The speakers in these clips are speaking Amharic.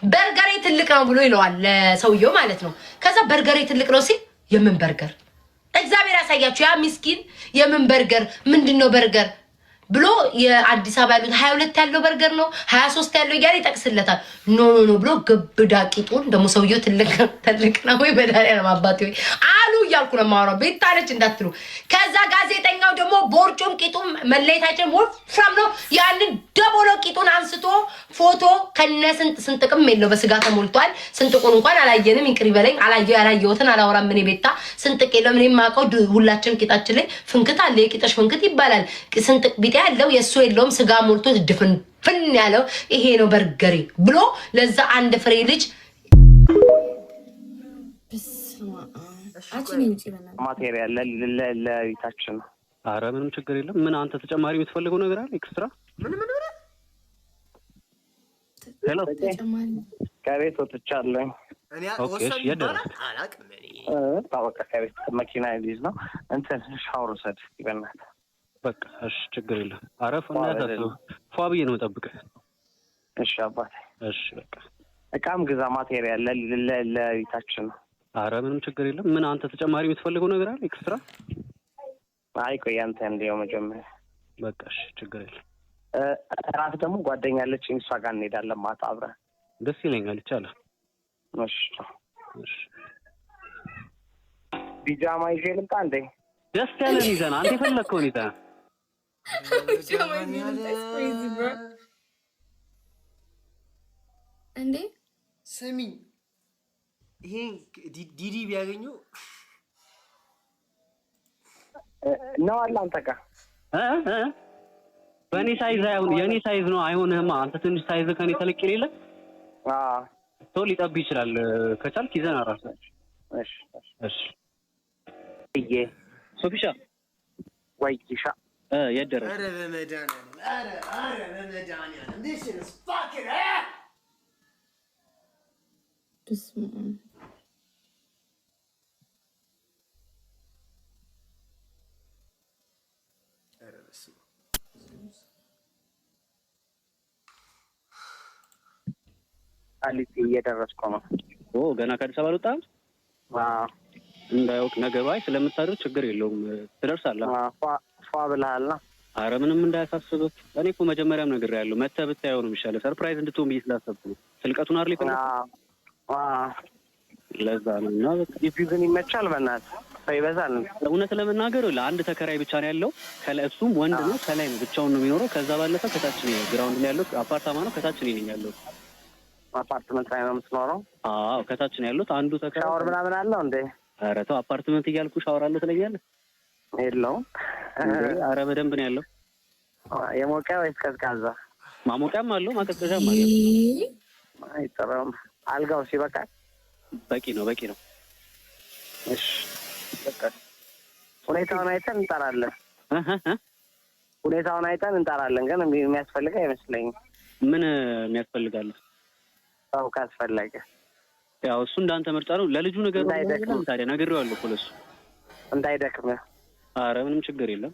በርገሬ ትልቅ ነው ብሎ ይለዋል ለሰውየው ማለት ነው። ከዛ በርገሬ ትልቅ ነው ሲል የምን በርገር እግዚአብሔር ያሳያችሁ። ያ ምስኪን የምን በርገር ምንድነው በርገር ብሎ የአዲስ አበባ ያሉት 22 ያለው በርገር ነው 23 ያለው እያለ ይጠቅስለታል። ኖ ብሎ ግብዳ ቂጡን ደግሞ ሰውየው ትልቅ ነው ወይ በዳሪያ ማባቴ ወይ አሉ እያልኩ ነው የማወራው። ቤታለች እንዳትሉ። ከዛ ጋዜጠኛው ደግሞ ቦርጮም ቂጡም መለየታችን ወፍራም ነው። ያንን ደቦሎ ቂጡን አንስቶ ፎቶ ስንጥቅም የለው በስጋ ተሞልቷል። ስንጥቁን እንኳን አላየንም። ይቅር ይበለኝ ያላየሁትን አላወራም። ምን ቤታ ስንጥቅ የለም። እኔ የማውቀው ሁላችን ቂጣችን ላይ ፍንክት አለ። የቂጣሽ ፍንክት ይባላል። ስንጥቅ ቢጤ ያለው የሱ የለውም። ስጋ ሞልቶ ድፍን ያለው ይሄ ነው በርገሬ ብሎ ለዛ አንድ ፍሬ ልጅ ማቴሪያል ለቤታችን ነው። ኧረ ምንም ችግር የለም። ምን አንተ ተጨማሪ የምትፈልገው ነገር አለ? ኤክስትራ ምን ሄሎ፣ ከቤት ወጥቻለሁ። ኦኬ፣ እሺ፣ የደረሰ በቃ ከቤት መኪና ይዝ ነው እንትን ሻወር ወሰድ ይበናል። በቃ እሺ፣ ችግር የለም። አረፍ እና ታጥቶ ፏ ብዬ ነው የምጠብቅህ። እሺ አባቴ። እሺ በቃ እቃም ግዛ ማቴሪያል ለቤታችን ነው። ኧረ ምንም ችግር የለም። ምን አንተ ተጨማሪ የምትፈልገው ነገር አለ? ኤክስትራ አይ ቆይ አንተ እንደው መጀመሪያ በቃ እሺ፣ ችግር የለም። እራት ደግሞ ጓደኛ አለችኝ፣ እሷ ጋር እንሄዳለን ማታ አብረን። ደስ ይለኛል። ይቻላል። እሺ እሺ። ቢጃማ ይዤ ልምጣ እንዴ? ደስ ያለን ይዘና አንተ የፈለግከውን ይዘና እንዴ ስሚ፣ ይሄ ዲዲ ቢያገኘው ነው አለ አንተ ጋር በእኔ ሳይዝ አይሆን፣ የኔ ሳይዝ ነው አይሆንህማ። አንተ ትንሽ ሳይዝ ከኔ ተለቅ የሌለ ሰው ሊጠብ ይችላል። ከቻልክ ይዘና ራሳችን። እሺ እሺ። ሶፊሻ ወይ ኪሻ የደረ አረ በመድኃኒዓለም this is fucking አሊቲ እየደረስኩ ነው። ገና ከአዲስ አበባ አልወጣም? እንዳያውቅ ነገ ባይ ስለምታደርግ ችግር የለውም፣ ትደርሳለህ። ፏ ብለሃልና። ኧረ ምንም እንዳያሳስብህ። እኔ እኮ መጀመሪያም ነግሬሃለሁ፣ መተህ ብታየው ነው የሚሻለው። ሰርፕራይዝ እንድትሆን ብዬ ስላሰብኩ ነው። ስልቀቱን አይደል ይፈልጋል። ለዛ ነው። እና በቃ ግቢው ግን ይመቻል። በእናትህ ሰው ይበዛል። እውነት ለመናገር ለአንድ ተከራይ ብቻ ነው ያለው። ከላይ እሱም ወንድ ነው፣ ከላይ ነው ብቻውን ነው የሚኖረው። ከዛ ባለፈ ከታች ነው ግራውንድ ላይ ያለው አፓርታማ ነው። ከታች ነው ያለው። አፓርትመንት ላይ ነው የምትኖረው? አዎ፣ ከታች ነው ያለው። አንዱ ተከራይ ሻወር ምናምን አለው እንዴ? ኧረ ተው፣ አፓርትመንት እያልኩ ሻወር አለው ትለኛለህ? የለውም። ኧረ በደንብ ነው ያለው። የሞቀ ወይስ ቀዝቃዛ? ማሞቂያም አለው ማቀዝቀዣም አለው። አይጠራም። አልጋው ሲበቃ በቂ ነው፣ በቂ ነው። እሺ በቃ ሁኔታውን አይተን እንጠራለን። ሁኔታውን አይተን እንጠራለን። ግን የሚያስፈልግ አይመስለኝም። ምን የሚያስፈልጋል? ሰው ካስፈለገ ያው እሱ እንዳንተ ምርጫ ነው። ለልጁ ነገር ነው ታዲያ ነግሬዋለሁ እኮ ለእሱ እንዳይደክም። ኧረ ምንም ችግር የለም።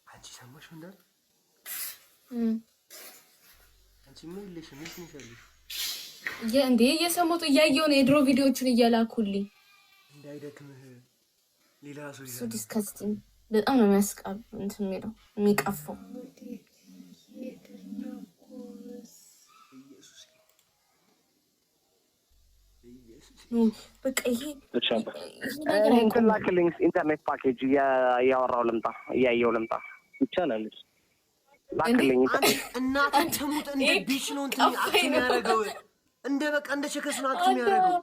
አንቺ ሰማሽ እንዳል አንቺ ምን ልሽ ምን ትንሻለሽ? እንዴ እየሰሙት እያየሁ ነው። የድሮ ቪዲዮዎችን እየላኩልኝ እንዳይደክምህ ሌላ ሰው እሱ ዲስካስቲንግ በጣም ነው የሚያስቃብ እንትን የሚለው የሚቀፈው። በቃ ይሄ እንትን ላክልኝ። ኢንተርኔት ፓኬጅ እያወራሁ ልምጣ፣ እያየሁ ልምጣ። ይቻላል። ላክልኝ። እናትን ተሙት እንደ ቢች ነው እንትን አክት የሚያደርገው እንደ በቃ እንደ ቸከስ ነው አክት የሚያደርገው።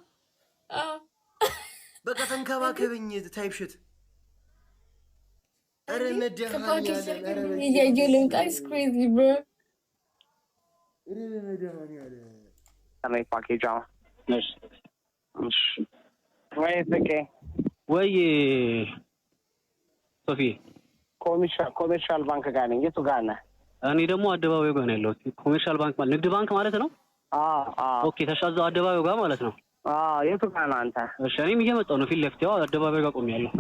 በቃ ተንከባከበኝ ታይፕ ሽት። ኧረ መድኃኒዓለም እያየሁ ልምጣ። ኢትስ ክሬዚ ብሮ። ኧረ መድኃኒዓለም ኢንተርኔት ፓኬጅ አሁን እሺ ወይ ፍቄ ወይ ሶፊ ኮሜርሻል ባንክ ጋር ነኝ። የቱ ጋር ነህ? እኔ ደግሞ አደባባዩ ጋር ነው ያለሁት። ኮሜርሻል ባንክ ማለት ንግድ ባንክ ማለት ነው? ኦኬ፣ ተሻዛው አደባባዩ ጋር ማለት ነው። የቱ ጋር ነው አንተ? እሺ እኔም እየመጣሁ ነው። ፊት ለፊት ያው አደባባይ ጋር ቆሜያለሁ።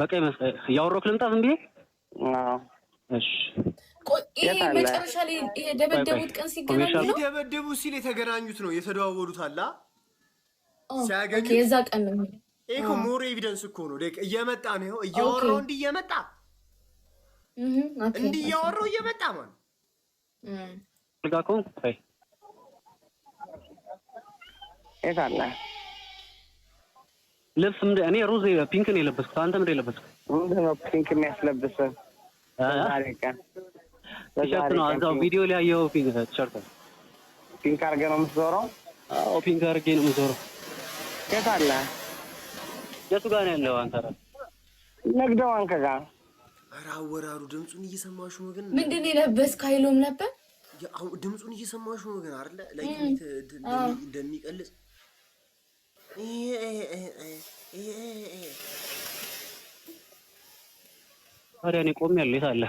በቀይ መስቀል እያወራሁህ ልምጣ ዝም ብዬ? እሺ ይሄ መጨረሻ ላይ የደበደቡት ቀን ሲገናኙ ነው። የደበደቡ ሲል የተገናኙት ነው የተደዋወሉት አላ ሲያገኙ የዛ ቀን ነው። ይሄ እኮ ሞር ኤቪደንስ እኮ ነው። እየመጣ ነው እያወራሁ እንዲህ እየመጣ እንዲህ እያወራሁ እየመጣ ማለት ልጋኮን አይ እታለ ልብስ እኔ ሮዝ ፒንክ ነው የለበስኩት። አንተ ምንድን ነው የለበስኩት? ምንድን ነው ፒንክ የሚያስለብስህ? ቲሸርት ነው። እዛው ቪዲዮ ላይ ያየኸው ፒንክ ቲሸርት ነው። ፒንክ አድርገህ ነው የምትዞረው? አዎ ፒንክ አድርጌ ነው የምዞረው። የት አለ? የቱ ጋር ነው ያለው? አንተ ንግድ ባንክ ጋር። ኧረ አወራሩ ድምፁን እየሰማሽው ነው ግን ምንድን ነው የለበስክ? ኃይሎም ነበር ድምፁን እየሰማሽው ነው ግን አይደለ? ላይ እንደሚቀልጽ ታዲያ እኔ ቆሜያለሁ። የት አለ?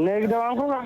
ንግድ ባንኩ ጋር